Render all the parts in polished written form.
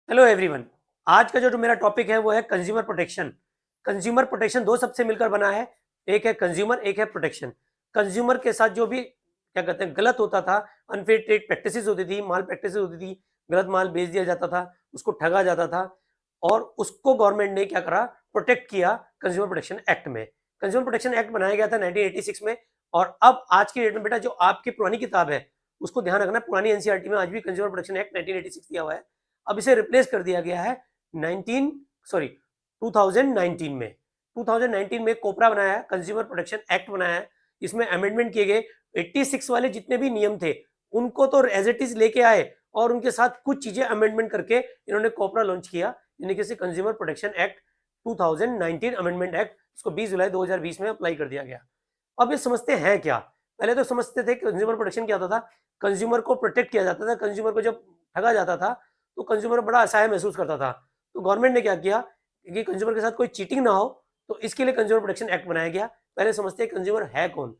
Hello everyone. आज का जो मेरा टॉपिक है वो है कंज्यूमर प्रोटेक्शन। कंज्यूमर प्रोटेक्शन दो शब्द से मिलकर बना है। एक है कंज्यूमर, एक है प्रोटेक्शन। कंज्यूमर के साथ जो भी क्या कहते हैं गलत होता था, अनफेयर ट्रेड प्रैक्टिसेस होती थी, माल प्रैक्टिसेस होती थी, गलत माल बेच दिया जाता था, उसको ठगा जाता था और उसको गवर्नमेंट ने क्या करा, प्रोटेक्ट किया कंज्यूमर प्रोटेक्शन एक्ट में। कंज्यूमर प्रोटेक्शन एक्ट बनाया गया था 1986 में। और अब आज की डेट में बेटा जो आपकी पुरानी किताब है उसको ध्यान रखना, पुरानी एनसीईआरटी में आज भी कंज्यूमर प्रोटेक्शन एक्ट 1986 दिया हुआ है। अब इसे रिप्लेस कर दिया गया है 2019 में। 2019 में कोपरा बनाया है, कंज्यूमर प्रोटेक्शन एक्ट बनाया है। इसमें अमेंडमेंट किए गए। 86 वाले जितने भी नियम थे उनको तो एज इट इज लेके आए और उनके साथ कुछ चीजें अमेंडमेंट करके इन्होंने कोपरा लॉन्च किया, यानी कि consumer protection act 2019 amendment act, इसको 20 जुलाई 2020 में अप्लाई कर दिया गया। अब ये समझते हैं क्या। पहले तो समझते थे कंज्यूमर प्रोटेक्शन क्या होता था, कंज्यूमर को प्रोटेक्ट किया जाता था। कंज्यूमर को जब ठगा जाता था तो कंज्यूमर बड़ा असहाय महसूस करता था। तो गवर्नमेंट ने क्या किया कि कंज्यूमर के साथ कोई चीटिंग ना हो, तो इसके लिए कंज्यूमर प्रोटेक्शन एक्ट बनाया गया। पहले समझते हैं कंज्यूमर है कौन।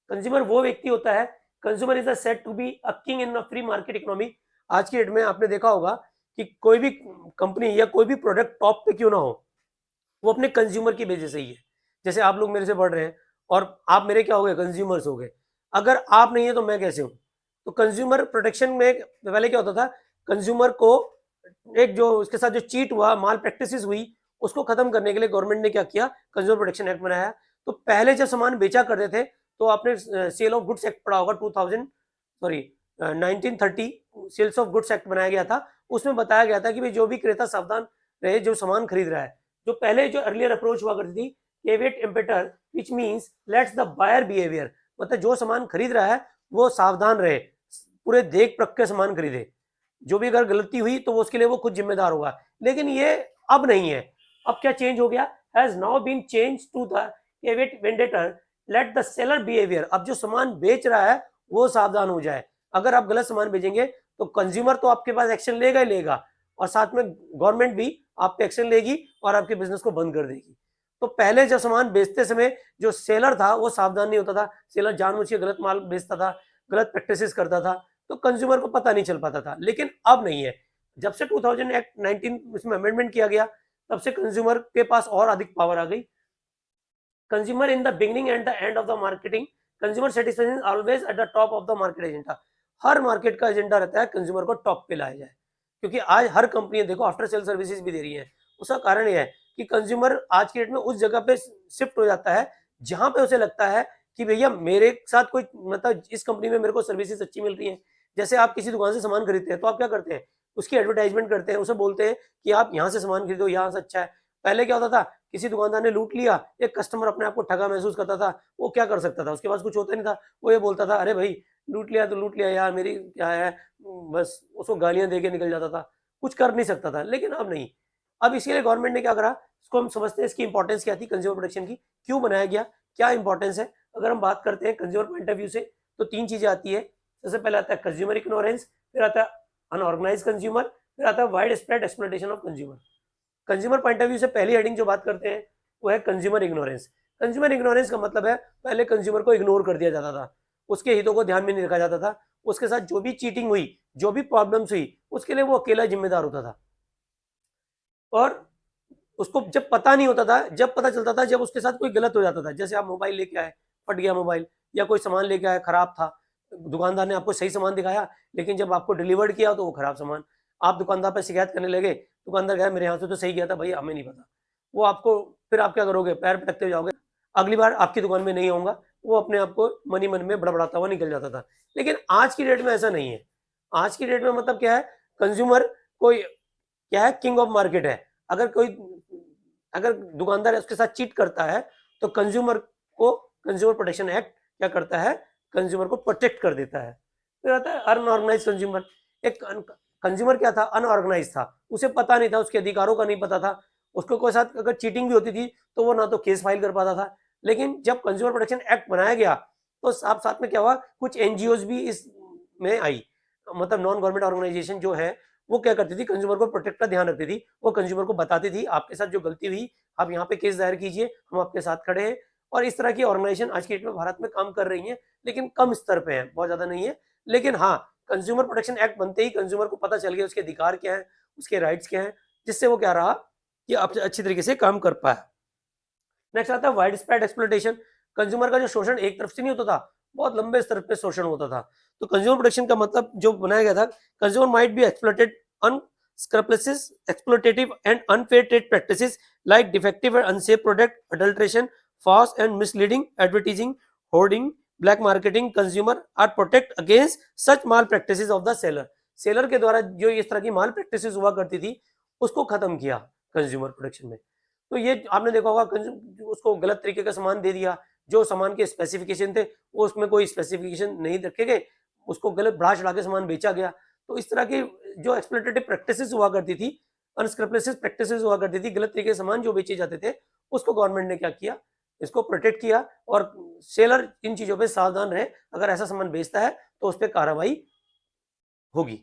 कंज्यूमर वो व्यक्ति होता है, consumer is said to be a king in a free market economy. आज की डेट में आपने देखा होगा कि कोई भी कंपनी या कोई भी प्रोडक्ट टॉप पे क्यों ना हो, वो अपने कंज्यूमर की वजह से ही है। जैसे आप लोग मेरे से पढ़ रहे हैं और आप मेरे क्या हो गए, कंज्यूमर्स हो गए। अगर आप नहीं है तो मैं कैसे हूं। तो कंज्यूमर प्रोटेक्शन में पहले क्या होता था, कंज्यूमर को एक जो उसके साथ जो चीट हुआ, माल प्रैक्टिसेस हुई, उसको खत्म करने के लिए गवर्नमेंट ने क्या किया, कंज्यूमर प्रोटेक्शन एक्ट बनाया। तो पहले जब सामान बेचा करते थे तो आपने सेल ऑफ गुड्स एक्ट पढ़ा होगा, 2000 sorry 1930 sales of goods act बनाया गया था। उसमें बताया गया था कि भाई जो भी क्रेता सावधान रहे जो सामान खरीद रहा है। जो पहले जो अर्लियर अप्रोच हुआ करती थी, caveat emptor, which means let's the buyer behaviour, मतलब जो सामान खरीद रहा है वो सावधान रहे, पूरे देख परख के सामान खरीदे, जो भी अगर गलती हुई तो वो उसके लिए वो खुद जिम्मेदार होगा। लेकिन ये अब नहीं है। अब क्या चेंज हो गया, has now been change to the caveat venditor let the seller behaviour. अब जो सामान बेच रहा है वो सावधान हो जाए। अगर आप गलत सामान बेचेंगे तो कंज्यूमर तो आपके पास एक्शन लेगा ही लेगा, और साथ में गवर्नमेंट भी आप पे एक्शन लेगी और आपके बिजनेस को बंद कर देगी। तो पहले जब सामान बेचते समय जो सेलर था वो सावधान नहीं होता था, सेलर जानबूझ के गलत माल बेचता था, गलत प्रैक्टिसेस करता था, तो कंज्यूमर को पता नहीं चल पाता था। लेकिन अब नहीं है। जब से 2019 इसमें अमेंडमेंट किया गया तब से कंज्यूमर के पास और अधिक पावर आ गई। Consumer in the beginning and the end of the marketing, consumer satisfaction always at the top of the market agenda. Her market का एजेंडा रहता है कंज्यूमर को टॉप पे लाया जाए, क्योंकि आज हर कंपनी देखो आफ्टर सेल सर्विसेज भी दे रही है। उसका कारण यह है कि कंज्यूमर आज की डेट में उस जगह पे शिफ्ट हो जाता है जहां पे उसे लगता है कि भैया मेरे साथ कोई, मतलब इस कंपनी में मेरे को सर्विसेज अच्छी मिल रही है। जैसे आप किसी दुकान से सामान खरीदते हैं तो आप क्या करते हैं, उसकी एडवर्टाइजमेंट करते हैं, उसे बोलते हैं कि आप यहाँ से सामान खरीदो, यहाँ से अच्छा है। पहले क्या होता था, किसी दुकानदार ने लूट लिया, एक कस्टमर अपने आप को ठगा महसूस करता था, वो क्या कर सकता था, उसके पास कुछ होता नहीं था। वो ये बोलता था अरे भाई लूट लिया तो लूट लिया यार, मेरी क्या है, बस उसको गालियां दे के निकल जाता था, कुछ कर नहीं सकता था। लेकिन अब नहीं। अब इसके लिए गवर्नमेंट ने क्या करा, इसको हम समझते हैं इसकी इंपॉर्टेंस क्या थी, कंज्यूमर प्रोटेक्शन की क्यों बनाया गया, क्या इंपॉर्टेंस है। अगर हम बात करते हैं कंज्यूमर पॉइंट ऑफ व्यू से तो तीन चीजें आती है। सबसे पहले आता है कंज्यूमर इग्नोरेंस, फिर आता है अनऑर्गेनाइज कंज्यूमर, फिर आता है wide spread exploitation of consumer. Consumer point of view से पहली हेडिंग जो बात करते हैं वो है कंज्यूमर इग्नोरेंस। कंज्यूमर इग्नोरेंस का मतलब है पहले कंज्यूमर को इग्नोर कर दिया जाता था, उसके हितों को ध्यान में नहीं रखा जाता था, उसके साथ जो भी चीटिंग हुई, जो भी प्रॉब्लम्स हुई, उसके लिए वो अकेला जिम्मेदार होता था। और उसको जब पता नहीं होता था, जब पता चलता था जब उसके साथ कोई गलत हो जाता था। जैसे आप मोबाइल लेके आए, फट गया मोबाइल, या कोई सामान लेके आए खराब था, दुकानदार ने आपको सही सामान दिखाया लेकिन जब आपको डिलीवर्ड किया तो वो खराब सामान, आप दुकानदार पर शिकायत करने लगे, दुकानदार कहा मेरे यहाँ से तो सही गया था भाई, हमें नहीं पता। वो आपको, फिर आप क्या करोगे, पैर पटकते जाओगे, अगली बार आपकी दुकान में नहीं आऊंगा। वो अपने आप को मन ही मन में बड़बड़ाता हुआ निकल जाता था। लेकिन आज की डेट में ऐसा नहीं है। आज की डेट में मतलब क्या है, कंज्यूमर कोई क्या है, किंग ऑफ मार्केट है। अगर कोई, अगर दुकानदार उसके साथ चीट करता है तो कंज्यूमर को कंज्यूमर प्रोटेक्शन एक्ट क्या करता है, कंज्यूमर को प्रोटेक्ट कर देता है। फिर आता है अनऑर्गेनाइज कंज्यूमर। एक कंज्यूमर क्या था, अनऑर्गेनाइज था, उसे पता नहीं था, उसके अधिकारों का नहीं पता था, उसको कोई साथ अगर चीटिंग भी होती थी तो वो ना तो केस फाइल कर पाता था। लेकिन जब कंज्यूमर प्रोटेक्शन एक्ट बनाया गया तो साथ साथ में क्या हुआ, कुछ एनजीओज भी इस में आई, मतलब नॉन गवर्नमेंट ऑर्गेनाइजेशन जो है वो क्या करती थी, कंज्यूमर को प्रोटेक्ट का ध्यान रखती थी। वो कंज्यूमर को बताती थी आपके साथ जो गलती हुई आप यहाँ पे केस दायर कीजिए, हम आपके साथ खड़े हैं। और इस तरह की ऑर्गेनाइजेशन आज की डेट में भारत में काम कर रही है, लेकिन कम स्तर पे है, बहुत ज्यादा नहीं है। लेकिन हाँ, कंज्यूमर प्रोटेक्शन एक्ट बनते ही कंज्यूमर को पता चल गया उसके अधिकार क्या है, उसके राइट्स क्या हैं, जिससे वो क्या रहा कि अच्छी तरीके से काम कर पाया। नेक्स्ट आता है वाइड स्प्रेड एक्सप्लॉइटेशन। कंज्यूमर का जो शोषण एक तरफ से नहीं होता था, बहुत लंबे स्तर पे शोषण होता था। तो कंज्यूमर प्रोटेक्शन का मतलब जो बनाया गया था, consumer might be exploited unscrupulousness, exploitative and unfair trade practices like defective and unsafe product, adulteration, false and misleading advertising, hoarding, black marketing. Consumer are protect against such malpractices of the seller. Seller के द्वारा जो इस तरह की माल practices हुआ करती थी, उसको खत्म किया कंज्यूमर प्रोटेक्शन में। तो ये आपने देखा होगा, उसको गलत तरीके का सामान दे दिया, जो सामान के स्पेसिफिकेशन थे वो उसमें कोई स्पेसिफिकेशन नहीं रखे गए, उसको गलत बढ़ा चढ़ा के सामान बेचा गया। तो इस तरह की जो एक्सप्लॉइटेटिव प्रैक्टिसेस हुआ करती थी, अनस्क्रैपलेस प्रैक्टिसेस हुआ करती थी, गलत तरीके से सामान जो बेचे जाते थे, उसको गवर्नमेंट ने क्या किया, इसको प्रोटेक्ट किया और सेलर इन चीजों पे सावधान रहे, अगर ऐसा सामान बेचता है तो उस पर कार्रवाई होगी।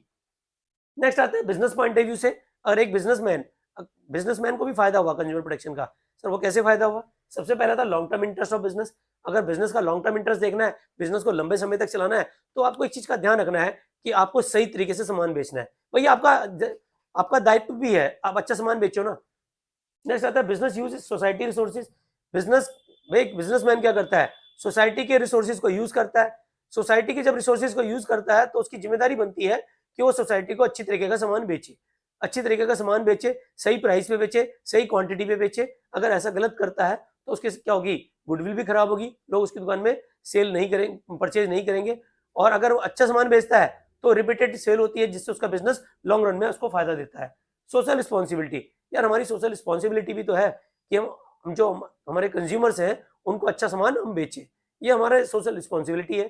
नेक्स्ट आता है बिजनेस पॉइंट ऑफ व्यू से, अगर एक बिजनेसमैन को भी फायदा हुआ कंज्यूमर प्रोटेक्शन का। सर वो कैसे फायदा हुआ? सबसे पहला था long term interest of business. अगर बिजनेस का लॉन्ग टर्म इंटरेस्ट देखना है, बिजनेस को लंबे समय तक चलाना है, तो आपको एक चीज का ध्यान रखना है कि आपको सही तरीके से सामान बेचना है। भाई आपका दायित्व भी है, आप अच्छा सामान बेचो ना। नेक्स्ट आता है business use society resources. Businessman क्या करता है? सोसाइटी के रिसोर्सेज को यूज करता है। सोसाइटी के जब रिसोर्सेज को यूज करता है तो उसकी जिम्मेदारी बनती है कि वो सोसाइटी को अच्छी तरीके का सामान बेचे, अच्छी तरीके का सामान बेचे, सही प्राइस पे बेचे, सही क्वांटिटी पे बेचे। अगर ऐसा गलत करता है तो उसके क्या होगी? गुडविल भी खराब होगी, लोग उसकी दुकान में सेल नहीं करेंगे, परचेज नहीं करेंगे। और अगर वो अच्छा सामान बेचता है तो रिपीटेड सेल होती है, जिससे उसका बिजनेस लॉन्ग रन में उसको फायदा देता है। सोशल रिस्पॉन्सिबिलिटी, यार हमारी सोशल रिस्पॉन्सिबिलिटी भी तो है कि हम जो हमारे कंज्यूमर्स हैं उनको अच्छा सामान हम बेचें, ये हमारे सोशल रिस्पॉन्सिबिलिटी है,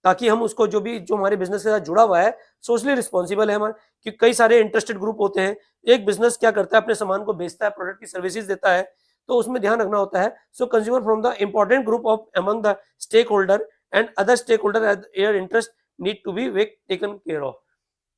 ताकि हम उसको जो हमारे बिजनेस के साथ जुड़ा हुआ है सोशली रिस्पॉन्सिबल है हमारे। कि कई सारे इंटरेस्टेड ग्रुप होते हैं, एक बिजनेस क्या करता है, अपने सामान को बेचता है, प्रोडक्ट की सर्विसेज देता है, तो उसमें ध्यान रखना होता है। So consumer from the important group of among the stakeholder and other stakeholder their interest need to be taken care of.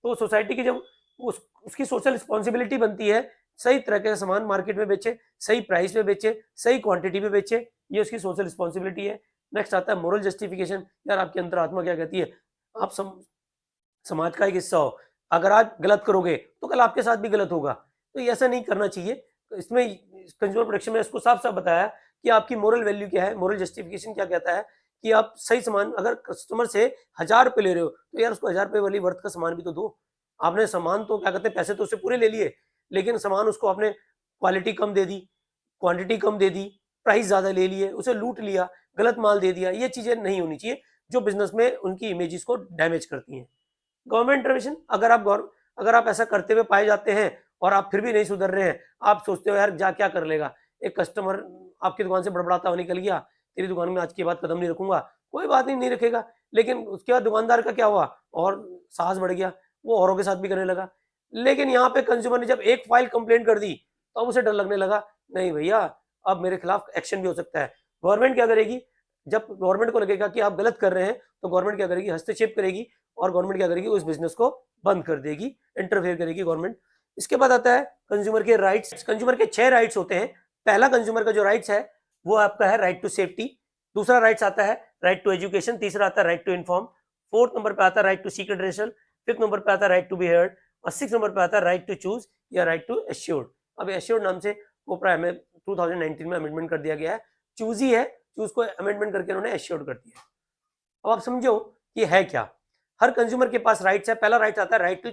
तो सोसाइटी की जब उसकी सोशल रिस्पॉन्सिबिलिटी बनती है, सही तरह का सामान मार्केट में बेचे, सही प्राइस में बेचे, सही क्वांटिटी में बेचे, ये उसकी सोशल रिस्पॉन्सिबिलिटी है। नेक्स्ट आता है मोरल जस्टिफिकेशन। यार आपकी अंतरात्मा क्या कहती है? आप समाज का एक हिस्सा हो, अगर आज गलत करोगे तो कल आपके साथ भी गलत होगा, तो ऐसा नहीं करना चाहिए। इसमें कंज्यूमर प्रोटेक्शन में इसको साफ साफ बताया कि आपकी मोरल वैल्यू क्या है। मोरल जस्टिफिकेशन क्या कहता है कि आप सही सामान, अगर कस्टमर से 1000 रुपए ले रहे हो तो यार उसको 1000 रुपए वाली वर्थ का सामान भी तो दो। आपने सामान तो क्या कहते हैं, पैसे तो उससे पूरे ले लिए, लेकिन सामान उसको आपने क्वालिटी कम दे दी, क्वांटिटी कम दे दी, प्राइस ज्यादा ले लिए, उसे लूट लिया, गलत माल दे दिया। ये चीजें नहीं होनी चाहिए जो बिजनेस में उनकी इमेजेस को डैमेज करती हैं। गवर्नमेंट इंटरवेंशन, अगर आप ऐसा करते हुए पाए जाते हैं और आप फिर भी नहीं सुधर रहे हैं, आप सोचते हो यार जा क्या कर लेगा, एक कस्टमर आपकी दुकान से बड़बड़ाता हुआ निकल गया, तेरी दुकान में आज के बाद कदम नहीं रखूंगा, कोई बात नहीं रखेगा, लेकिन उसके बाद दुकानदार का क्या हुआ, और साहस बढ़ गया, वो औरों के साथ भी करने लगा। लेकिन यहाँ पे कंज्यूमर ने जब एक फाइल कंप्लेंट कर दी तो अब उसे डर लगने लगा, नहीं भैया अब मेरे खिलाफ एक्शन भी हो सकता है। गवर्नमेंट क्या करेगी? जब गवर्नमेंट को लगेगा कि आप गलत कर रहे हैं तो गवर्नमेंट क्या करेगी? हस्तक्षेप करेगी, और गवर्नमेंट क्या करेगी? उस बिजनेस को बंद कर देगी, इंटरफेयर करेगी गवर्नमेंट। इसके बाद आता है कंज्यूमर के राइट्स। कंज्यूमर के 6 राइट्स होते हैं। पहला कंज्यूमर का जो राइट्स है वो आपका है राइट टू सेफ्टी। दूसरा राइट्स आता है राइट टू एजुकेशन। तीसरा आता है right to inform. Fourth number पे आता है right to seek redressal. Fifth number पे आता है राइट टू बी हर्ड। और सिक्स नंबर पे आता है राइट टू चूज या राइट टू एश्योर्ड। अब एश्योर्ड नाम से कोपरा में 2019 में अमेंडमेंट कर दिया गया है। चूज ही है, चूज को अमेंडमेंट करके उन्होंने एश्योर्ड कर दिया। अब आप समझो कि है क्या। हर कंज्यूमर के पास राइट्स है। पहला राइट आता है राइट टू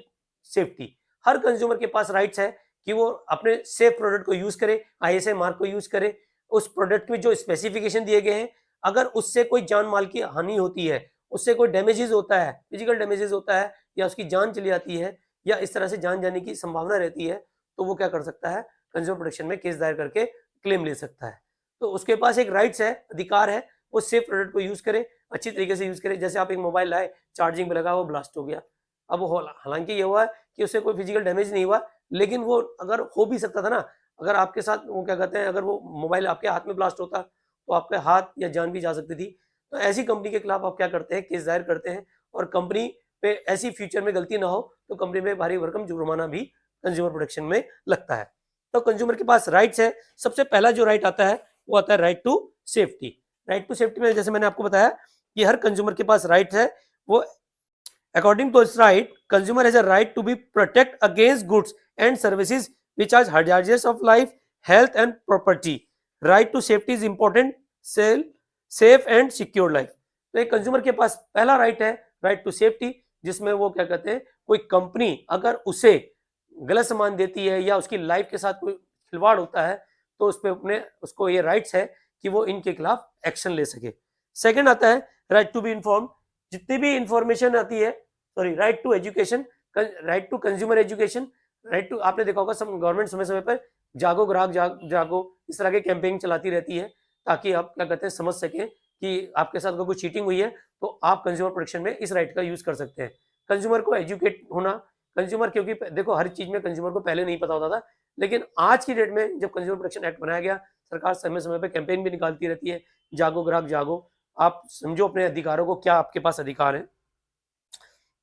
सेफ्टी। हर कंज्यूमर के पास राइट्स है कि वो अपने सेफ प्रोडक्ट को यूज करे, ISI मार्क को यूज करे। उस प्रोडक्ट में जो स्पेसिफिकेशन दिए गए हैं, अगर उससे कोई जान माल की हानि होती है, उससे कोई डैमेजेस होता है, फिजिकल डैमेजेस होता है, या उसकी जान चली जाती है, या इस तरह से जान जाने की संभावना रहती है, तो वो क्या कर सकता है? कंज्यूमर प्रोटेक्शन में केस दायर करके क्लेम ले सकता है। तो उसके पास एक राइट्स है, अधिकार है, वो सेफ प्रोडक्ट को यूज करे, अच्छी तरीके से यूज करे। जैसे आप एक मोबाइल लाए, चार्जिंग पे लगा, वो ब्लास्ट हो गया। अब हालांकि ये हुआ कि उससे कोई फिजिकल डैमेज नहीं हुआ, लेकिन वो अगर हो भी सकता था ना, अगर आपके साथ वो क्या कहते हैं, अगर वो मोबाइल आपके हाथ में ब्लास्ट होता तो आपके हाथ या जान भी जा सकती थी। तो ऐसी कंपनी के खिलाफ आप क्या करते हैं? केस दायर करते हैं, और कंपनी पे ऐसी फ्यूचर में गलती ना हो तो कंपनी में भारी भरकम जुर्माना भी कंज्यूमर प्रोटेक्शन में लगता है। तो कंज्यूमर के पास राइट्स है। सबसे पहला जो राइट आता है वो आता है right to safety. Right to safety में जैसे मैंने आपको बताया कि हर कंज्यूमर के पास राइट है। वो according to this right consumer has a right to be protect against goods and services which are hazardous of life, health and property. Right to safety is important. Sell safe and secure life. तो एक consumer के पास पहला right है, right to safety, जिसमें वो क्या कहते हैं, कोई कंपनी अगर उसे गलत सामान देती है या उसकी लाइफ के साथ कोई खिलवाड़ होता है तो उस पे अपने उसको ये राइट्स है कि वो इनके खिलाफ एक्शन ले सके। सेकंड आता है राइट टू बी इन्फॉर्म। जितनी भी इंफॉर्मेशन आती है, sorry, right to education, right to consumer education, right to, आपने देखा होगा सब गवर्नमेंट समय समय पर जागो ग्राहक जागो इस तरह के कैंपेन चलाती रहती है ताकि आप क्या कहते हैं समझ सकें कि आपके साथ अगर कोई चीटिंग हुई है तो आप कंज्यूमर प्रोटेक्शन में इस राइट का यूज कर सकते हैं। कंज्यूमर को एजुकेट होना, कंज्यूमर, क्योंकि देखो हर चीज में कंज्यूमर को पहले नहीं पता होता था, लेकिन आज की डेट में जब कंज्यूमर प्रोटेक्शन एक्ट बनाया गया, सरकार समय समय पर कैंपेन भी निकालती रहती है, जागो ग्राहक जागो, आप समझो अपने अधिकारों को, क्या आपके पास अधिकार है।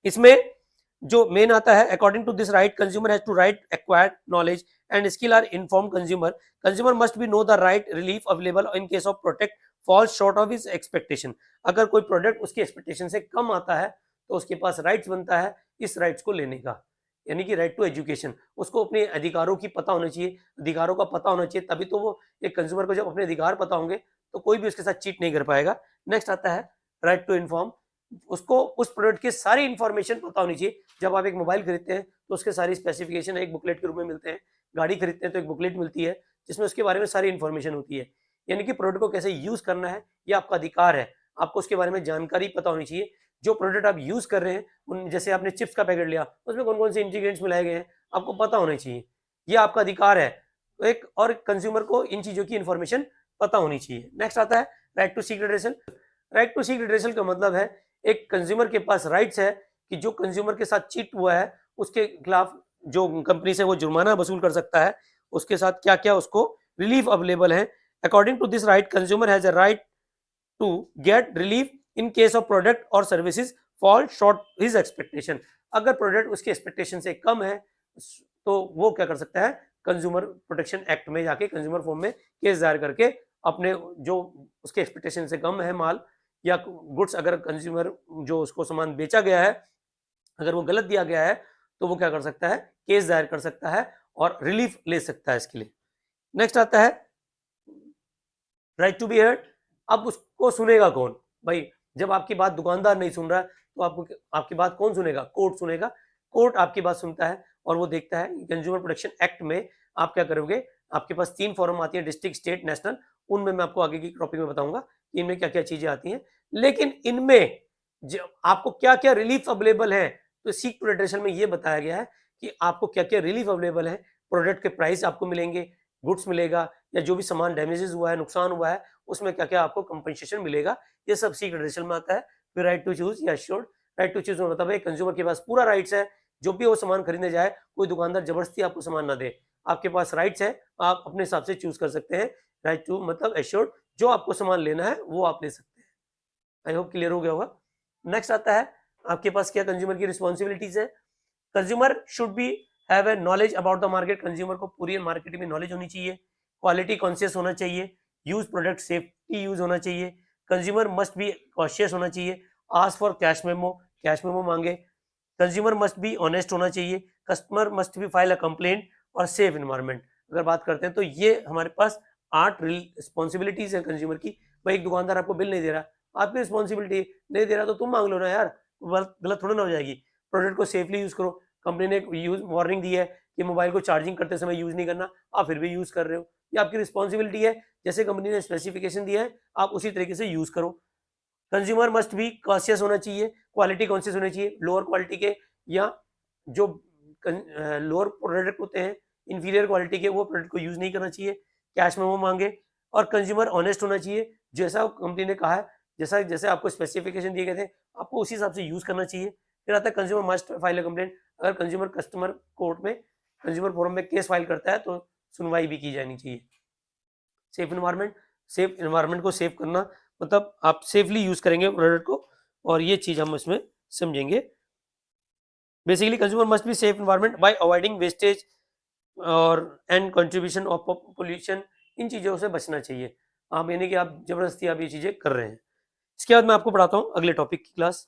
इसमें जो मेन आता है, according to this right consumer has to right acquired knowledge and skill are inform consumer, consumer must be know the right relief available in case of protect falls short of his expectation. अगर कोई product उसकी expectation से कम आता है तो उसके पास rights बनता है इस राइट्स को लेने का, यानी कि राइट टू एजुकेशन। उसको अपने अधिकारों की पता होना चाहिए, अधिकारों का पता होना चाहिए, तभी तो वो एक कंज्यूमर को जब अपने अधिकार पता होंगे तो कोई भी उसके साथ चीट नहीं कर पाएगा। नेक्स्ट आता है राइट टू इन्फॉर्म। उसको उस प्रोडक्ट की सारी इंफॉर्मेशन पता होनी चाहिए। जब आप एक मोबाइल खरीदते हैं तो उसके सारी स्पेसिफिकेशन एक बुकलेट के रूप में मिलते हैं, गाड़ी खरीदते हैं तो एक बुकलेट मिलती है जिसमें उसके बारे में सारी इंफॉर्मेशन होती है, यानी कि प्रोडक्ट को कैसे यूज करना है ये आपका अधिकार है, आपको उसके बारे में जानकारी पता होनी चाहिए। जो प्रोडक्ट आप यूज कर रहे हैं उन, जैसे आपने चिप्स का पैकेट लिया, उसमें कौन कौन से इंग्रीडिएंट्स मिलाए गए हैं आपको पता होना चाहिए, ये आपका अधिकार है। तो एक और कंज्यूमर को इन चीजों की इंफॉर्मेशन पता होनी चाहिए। नेक्स्ट आता है right to seek redressal. Right to seek redressal का मतलब है एक कंज्यूमर के पास राइट्स है कि जो कंज्यूमर के साथ चीट हुआ है उसके खिलाफ जो कंपनी से वो जुर्माना वसूल कर सकता है, उसके साथ क्या क्या उसको रिलीफ अवेलेबल है। According to this right consumer has a right to get relief in case of product और services fall short his expectation. अगर प्रोडक्ट उसके एक्सपेक्टेशन से कम है तो वो क्या कर सकता है, कंज्यूमर प्रोटेक्शन एक्ट में जाके कंज्यूमर फॉर्म में केस दायर करके अपने जो उसके एक्सपेक्टेशन से कम है माल या गुड्स, अगर कंज्यूमर जो उसको सामान बेचा गया है अगर वो गलत दिया गया है तो वो क्या कर सकता है, केस दायर कर सकता है और रिलीफ ले सकता है इसके लिए। नेक्स्ट आता है राइट टू बी हर्ड। अब उसको सुनेगा कौन भाई, जब आपकी बात दुकानदार नहीं सुन रहा है तो आपको आपकी बात कौन सुनेगा, कोर्ट सुनेगा। कोर्ट आपकी बात सुनता है और वो देखता है कंज्यूमर प्रोटेक्शन एक्ट में आप क्या करोगे। आपके पास 3 फॉर्म आती है, डिस्ट्रिक्ट, स्टेट, नेशनल, उनमें मैं आपको आगे की टॉपिक में बताऊंगा कि इनमें क्या क्या चीजें आती हैं, लेकिन इनमें आपको क्या क्या रिलीफ अवेलेबल है तो सीक टू रिड्रेसल में ये बताया गया है कि आपको क्या क्या रिलीफ अवेलेबल है। प्रोडक्ट के प्राइस आपको मिलेंगे, गुड्स मिलेगा, या जो भी सामान डैमेजेस हुआ है, नुकसान हुआ है, उसमें क्या क्या आपको कंपनसेशन मिलेगा, ये सब सीक रिड्रेसल में आता है। फिर राइट टू चूज या एश्योर्ड। राइट टू चूज मतलब है कंज्यूमर के पास पूरा राइट्स है, जो भी वो सामान खरीदने जाए कोई दुकानदार जबरदस्ती आपको सामान ना दे, आपके पास राइट्स है, आप अपने हिसाब से चूज कर सकते हैं। राइट टू मतलब एश्योर्ड, जो आपको सामान लेना है वो आप ले सकते हैं। आई होप क्लियर हो गया होगा। नेक्स्ट आता है आपके पास क्या कंज्यूमर की रिस्पॉन्सिबिलिटीज है। Consumer should be have a knowledge about the market. Consumer को पूरी मार्केट में नॉलेज होनी चाहिए, क्वालिटी कॉन्शियस होना चाहिए, यूज प्रोडक्ट सेफ्टी यूज होना चाहिए, कंज्यूमर मस्ट बी कॉशियस होना चाहिए, आस्क फॉर कैश मेमो मांगे, कंज्यूमर मस्ट बी ऑनेस्ट होना चाहिए, customer must be file a complaint और सेफ एनवायरनमेंट। अगर बात करते हैं तो ये हमारे पास 8 रिस्पॉन्सिबिलिटीज है कंज्यूमर की। भाई एक दुकानदार आपको बिल नहीं दे रहा, आपकी रिस्पॉन्सिबिलिटी, नहीं दे रहा तो तुम मांग लो ना यार, गलत थोड़ा ना हो जाएगी। प्रोडक्ट को सेफली यूज करो, कंपनी ने यूज वार्निंग दी है कि मोबाइल को चार्जिंग करते समय यूज नहीं करना, आप फिर भी यूज कर रहे हो, ये आपकी रिस्पॉन्सिबिलिटी है। जैसे कंपनी ने स्पेसिफिकेशन दिया है आप उसी तरीके से यूज करो। कंज्यूमर मस्ट बी कॉशियस होना चाहिए, क्वालिटी कॉन्शियस होना चाहिए, लोअर क्वालिटी के या जो लोअर प्रोडक्ट होते हैं इंफीरियर क्वालिटी के वो प्रोडक्ट को यूज नहीं करना चाहिए, कैश मेमो मांगे, और कंज्यूमर ऑनेस्ट होना चाहिए, जैसा कंपनी ने कहा है, जैसा जैसे आपको स्पेसिफिकेशन दिए गए थे आपको उसी हिसाब से यूज करना चाहिए। फिर आता है consumer must file a complaint. अगर कंज्यूमर कस्टमर कोर्ट में कंज्यूमर फोरम में केस फाइल करता है तो सुनवाई भी की जानी चाहिए। सेफ एनवायरनमेंट को सेव करना मतलब आप सेफली यूज करेंगे प्रोडक्ट को, और ये चीज हम इसमें समझेंगे। Basically consumer must be safe environment bye avoiding wastage और एंड कंट्रीब्यूशन ऑफ पोल्यूशन। इन चीजों से बचना चाहिए आप, यानी कि आप जबरदस्ती आप ये चीजें कर रहे हैं। इसके बाद मैं आपको पढ़ाता हूँ अगले टॉपिक की क्लास।